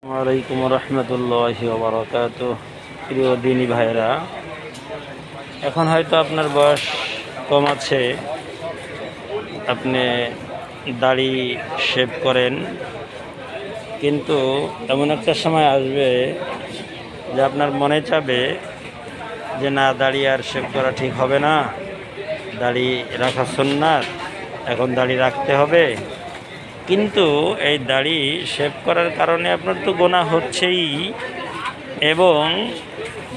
ওয়ালাইকুম রহমতুল্লাহি ওয়া বারাকাতুহু। প্রিয় দিনী ভাইরা, এখন হয়তো আপনার বয়স কম আছে, আপনি দাড়ি শেভ করেন, কিন্তু এমন একটা সময় আসবে যে আপনার মনে চাবে যে না, দাড়ি আর শেভ করা ঠিক হবে না, দাড়ি রাখা সুন্নাত, এখন দাড়ি রাখতে হবে। কিন্তু এই দাড়ি শেভ করার কারণে আপনার তো গোনা হচ্ছেই, এবং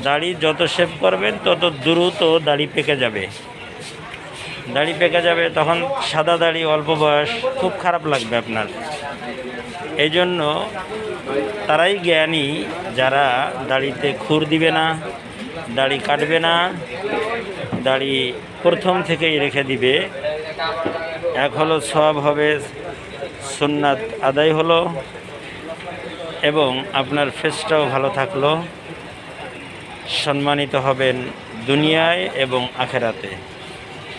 দাড়ি যত শেভ করবেন তত দ্রুত দাড়ি পেকে যাবে। দাড়ি পেকে যাবে, তখন সাদা দাড়ি অল্প বয়স, খুব খারাপ লাগবে আপনার। এই জন্য তারাই জ্ঞানী যারা দাড়িতে খুর দিবে না, দাড়ি কাটবে না, দাড়ি প্রথম থেকেই রেখে দিবে। এক হলো সওয়াব হবে, সুন্নাত আদায় হলো, এবং আপনার ফেসটাও ভালো থাকলো, সম্মানিত হবেন দুনিয়ায় এবং আখেরাতে।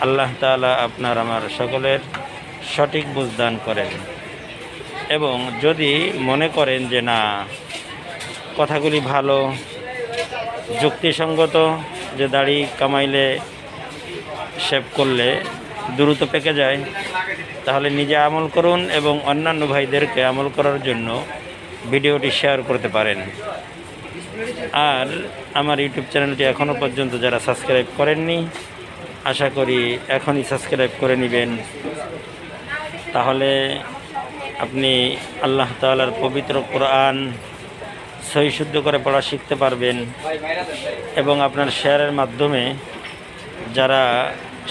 আল্লাহ তাআলা আপনার আমার সকলের সঠিক বুঝদান করেন। এবং যদি মনে করেন যে না, কথাগুলি ভালো, যুক্তিসঙ্গত, যে দাড়ি কামাইলে শেভ করলে দ্রুত পেকে যায়, তাহলে নিজে আমল করুন এবং অন্যান্য ভাইদেরকে আমল করার জন্য ভিডিওটি শেয়ার করতে পারেন। আর আমার ইউটিউব চ্যানেলটি এখনও পর্যন্ত যারা সাবস্ক্রাইব করেননি, আশা করি এখনই সাবস্ক্রাইব করে নেবেন। তাহলে আপনি আল্লাহ তাআলার পবিত্র কোরআন সহি শুদ্ধ করে পড়া শিখতে পারবেন, এবং আপনার শেয়ারের মাধ্যমে যারা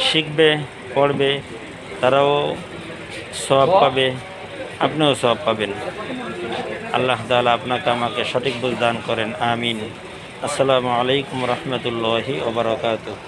শিখবে, পড়বে, তারাও সওয়াব পাবে, আপনিও সওয়াব পাবেন। আল্লাহ তাআলা আপনাকে আমাকে সঠিক বুঝ দান করেন, আমিন। আসসালামু আলাইকুম রহমতুল্লাহি ওয়া বারাকাতুহু।